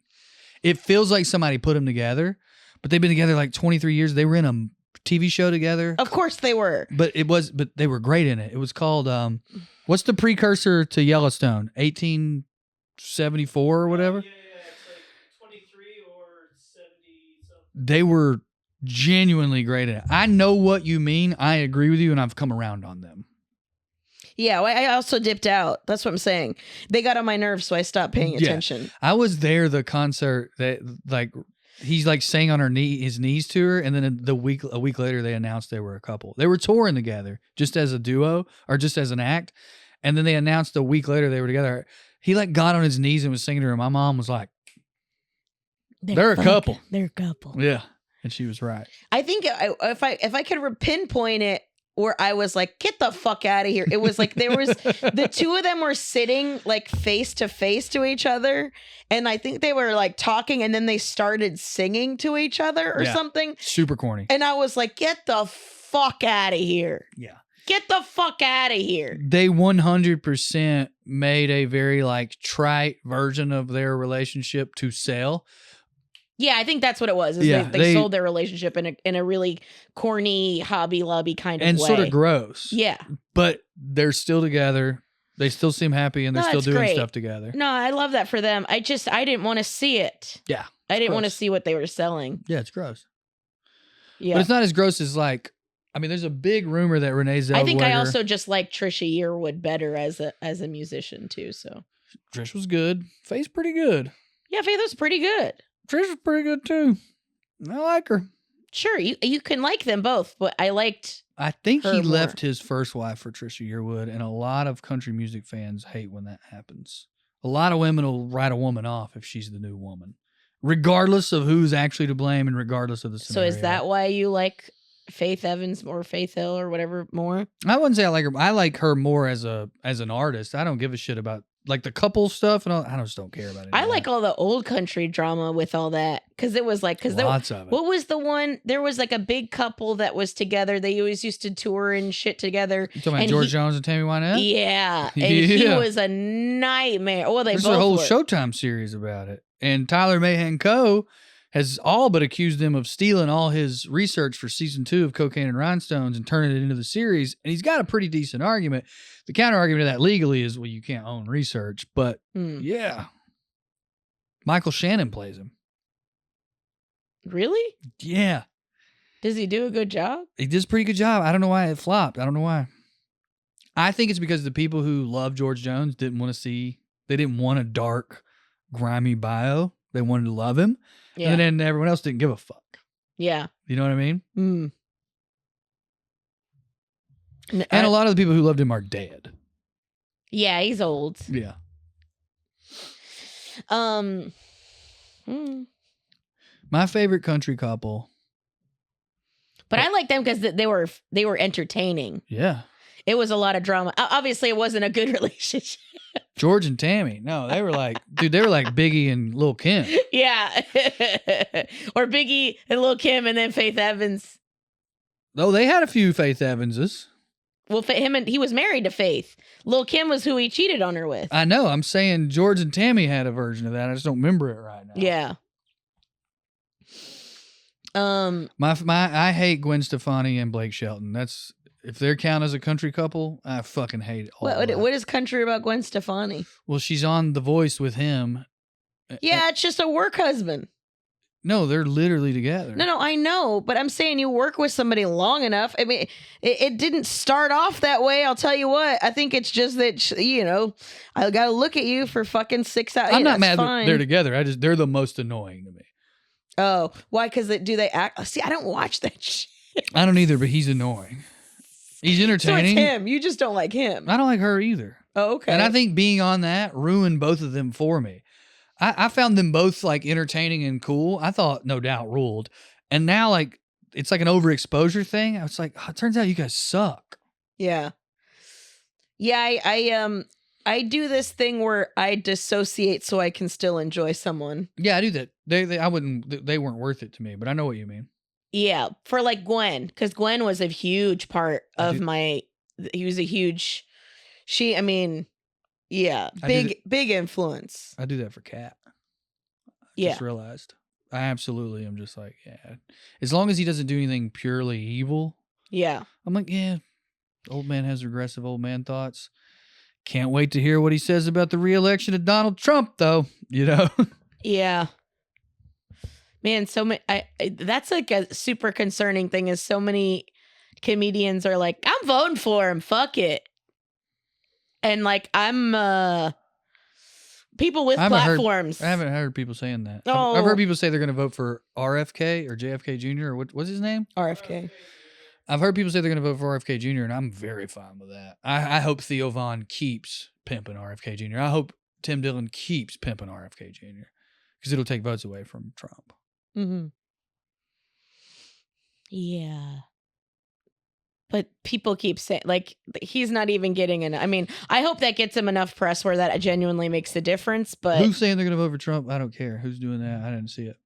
It feels like somebody put them together, but they've been together like 23 years. They were in a TV show together. Of course they were. But they were great in it. It was called what's the precursor to Yellowstone? 1874 or whatever? Yeah. It's like 23 or 70 something. They were genuinely great at it. I know what you mean. I agree with you, and I've come around on them. Yeah, I also dipped out. That's what I'm saying. They got on my nerves, so I stopped paying attention. I was there the concert that like he's like saying on his knees to her, and then a week later they announced they were a couple. They were touring together just as a duo or just as an act, and then they announced a week later they were together. He like got on his knees and was singing to her. My mom was like, "They're a couple. They're a couple." Yeah, and she was right. I think if I could pinpoint it where I was like, "Get the fuck out of here!" It was like there was the two of them were sitting like face to face to each other, and I think they were like talking, and then they started singing to each other or something. Super corny. And I was like, "Get the fuck out of here!" Yeah. Get the fuck out of here. They 100% made a very like trite version of their relationship to sell. Yeah, I think that's what it was. They sold their relationship in a really corny Hobby Lobby kind of way. And sort of gross. Yeah. But they're still together. They still seem happy and they're still doing stuff together. No, I love that for them. I didn't want to see it. Yeah. I didn't want to see what they were selling. Yeah, it's gross. Yeah. But it's not as gross as like, I mean, there's a big rumor that Renee Zellweger. I think I also just like Trisha Yearwood better as a musician too. So Trish was good. Faith's pretty good. Yeah, Faith was pretty good. Trish was pretty good too. I like her. Sure, you can like them both, but I think he more. left his first wife for Trisha Yearwood, and a lot of country music fans hate when that happens. A lot of women will write a woman off if she's the new woman, regardless of who's actually to blame and regardless of the scenario. So is that why you like Faith Evans or Faith Hill or whatever more? I wouldn't say I like her. I like her more as an artist. I don't give a shit about like the couple stuff and all. I just don't care about it. I like all the old country drama with all that because it was like lots of it. What was the one? There was like a big couple that was together. They always used to tour and shit together. You talking about George Jones and Tammy Wynette? Yeah, and he was a nightmare. Well, There's both a whole were. Showtime series about it, and Tyler Mahan Co. has all but accused him of stealing all his research for season 2 of Cocaine and Rhinestones and turning it into the series. And he's got a pretty decent argument. The counter argument to that legally is, well, you can't own research. But yeah, Michael Shannon plays him. Really? Yeah. Does he do a good job? He does a pretty good job. I don't know why it flopped. I don't know why. I think it's because the people who love George Jones didn't want a dark, grimy bio. They wanted to love him. Yeah. And then everyone else didn't give a fuck. Yeah. You know what I mean? Mm. And a lot of the people who loved him are dead. Yeah, he's old. Yeah. My favorite country couple. But I like them because they were entertaining. Yeah. It was a lot of drama. Obviously, it wasn't a good relationship. George and Tammy. No, they were like, dude, they were like Biggie and Lil' Kim. Yeah. Or Biggie and Lil' Kim and then Faith Evans. Oh, they had a few Faith Evanses. Well, he was married to Faith. Lil' Kim was who he cheated on her with. I know. I'm saying George and Tammy had a version of that. I just don't remember it right now. Yeah. I hate Gwen Stefani and Blake Shelton. That's if they count as a country couple, I fucking hate all of that. What is country about Gwen Stefani? Well, she's on The Voice with him. Yeah, it's just a work husband. No, they're literally together. No, I know, but I'm saying you work with somebody long enough. I mean, it didn't start off that way. I'll tell you what. I think it's just that, I got to look at you for fucking 6 hours. I'm not mad that they're together. They're the most annoying to me. Oh, why? Because do they act? See, I don't watch that shit. I don't either, but he's annoying. He's entertaining. So it's him. You just don't like him. I don't like her either. Oh, okay. And I think being on that ruined both of them for me. I found them both like entertaining and cool. I thought No Doubt ruled. And now like it's like an overexposure thing. I was like, oh, it turns out you guys suck. Yeah. Yeah, I do this thing where I dissociate so I can still enjoy someone. Yeah, I do that. They weren't worth it to me, but I know what you mean. Yeah, for like Gwen, because Gwen was a huge part of he was a huge, yeah, big influence. I do that for Katt. Yeah. Just realized. I absolutely am just like, yeah. As long as he doesn't do anything purely evil. Yeah. I'm like, yeah, old man has regressive old man thoughts. Can't wait to hear what he says about the re-election of Donald Trump, though. Yeah. Man, that's like a super concerning thing is so many comedians are like, I'm voting for him. Fuck it. And like, I'm people with platforms. I haven't heard people saying that. Oh. I've heard people say they're going to vote for RFK or JFK Jr. or what's his name? RFK. I've heard people say they're going to vote for RFK Jr. and I'm very fine with that. I hope Theo Von keeps pimping RFK Jr. I hope Tim Dillon keeps pimping RFK Jr. because it'll take votes away from Trump. Mm-hmm. Yeah. But people keep saying, like, he's not even getting enough. I mean, I hope that gets him enough press where that genuinely makes a difference. But who's saying they're going to vote for Trump? I don't care. Who's doing that? I didn't see it.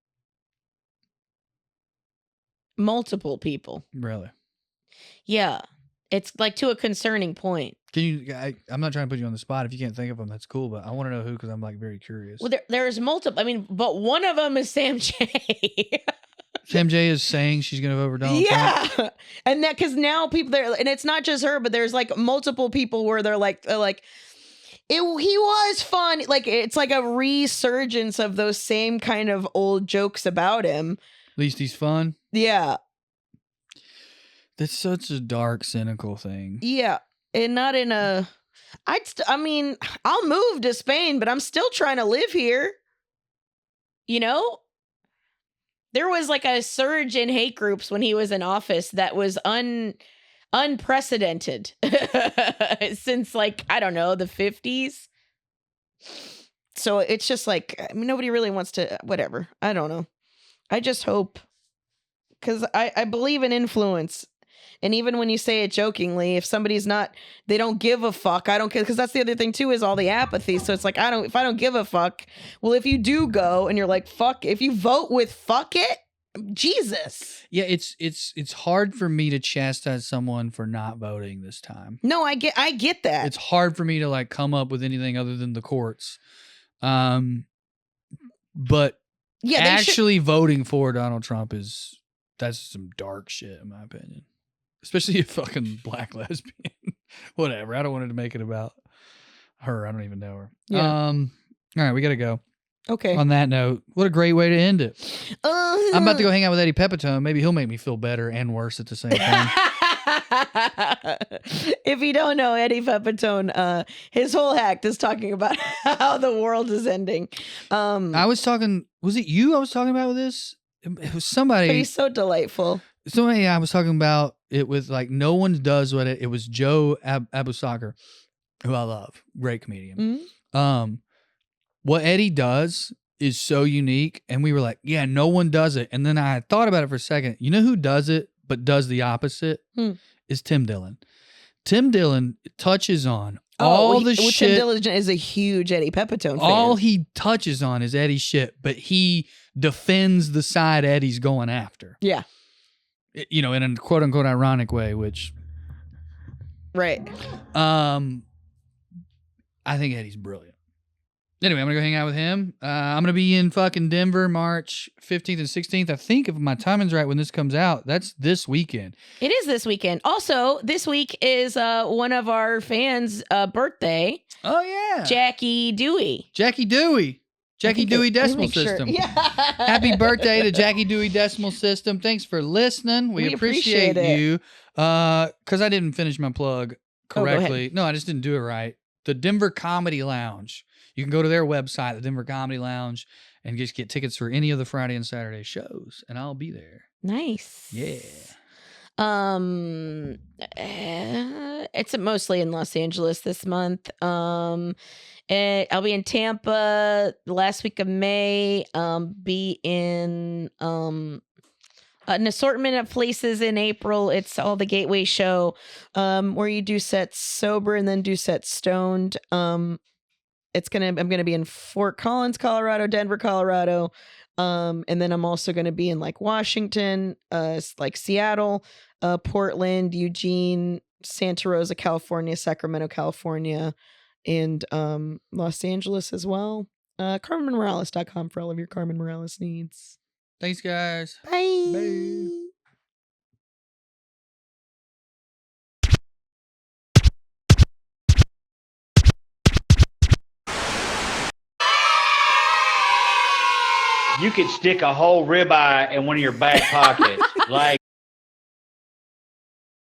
Multiple people. Really? Yeah. It's like to a concerning point. Can you? I'm not trying to put you on the spot. If you can't think of them, that's cool. But I want to know who because I'm like very curious. Well, there's multiple. I mean, but one of them is Sam J. Sam J is saying she's going to vote for Donald Trump. Yeah, and that because now people there, and it's not just her, but there's like multiple people where they're like he was fun. Like it's like a resurgence of those same kind of old jokes about him. At least he's fun. Yeah. That's such a dark, cynical thing. Yeah. And not in a... I mean, I'll move to Spain, but I'm still trying to live here. You know? There was like a surge in hate groups when he was in office that was unprecedented since like, I don't know, the 50s. So it's just like, I mean, nobody really wants to... Whatever. I don't know. I just hope... Because I believe in influence. And even when you say it jokingly, if somebody's not, they don't give a fuck. I don't care, because that's the other thing too, is all the apathy. So it's like, if I don't give a fuck, well, if you do go and you're like, fuck, if you vote with fuck it, Jesus. Yeah, it's hard for me to chastise someone for not voting this time. No, I get that. It's hard for me to like come up with anything other than the courts. But yeah, actually voting for Donald Trump that's some dark shit in my opinion. Especially a fucking black lesbian. Whatever. I don't want to make it about her. I don't even know her. Yeah. All right, we gotta go. Okay. On that note, what a great way to end it. I'm about to go hang out with Eddie Pepitone. Maybe he'll make me feel better and worse at the same time. If you don't know Eddie Pepitone, his whole act is talking about how the world is ending. I was talking, was it you I was talking about with this? It was somebody. But he's so delightful. Somebody I was talking about it with, like, no one does what it was Joe Abusakar, who I love. Great comedian. Mm-hmm. What Eddie does is so unique. And we were like, yeah, no one does it. And then I thought about it for a second. You know who does it but does the opposite? Is Tim Dillon. Tim Dillon touches on the shit. Tim Dillon is a huge Eddie Pepitone fan. All he touches on is Eddie's shit, but he defends the side Eddie's going after. Yeah. You know, in a quote unquote ironic way, which. Right. I think Eddie's brilliant. Anyway, I'm going to go hang out with him. I'm going to be in fucking Denver March 15th and 16th. I think if my timing's right when this comes out, that's this weekend. It is this weekend. Also, this week is one of our fans' birthday. Oh, yeah. Jackie Dewey. Jackie Dewey Decimal System. Yeah. Happy birthday to Jackie Dewey Decimal System. Thanks for listening. We appreciate you. Because I didn't finish my plug correctly. No, I just didn't do it right. The Denver Comedy Lounge. You can go to their website, the Denver Comedy Lounge, and just get tickets for any of the Friday and Saturday shows, and I'll be there. Nice. Yeah. It's mostly in Los Angeles this month. I'll be in Tampa the last week of May. Be in an assortment of places in April. It's all the Gateway show, where you do sets sober and then do sets stoned. I'm gonna be in Fort Collins, Colorado, Denver, Colorado, and then I'm also gonna be in like Washington, like Seattle, Portland, Eugene, Santa Rosa, California, Sacramento, California, and Los Angeles as well. CarmenMorales.com for all of your Carmen Morales needs. Thanks, guys. Bye. Bye. You could stick a whole ribeye in one of your back pockets. Like,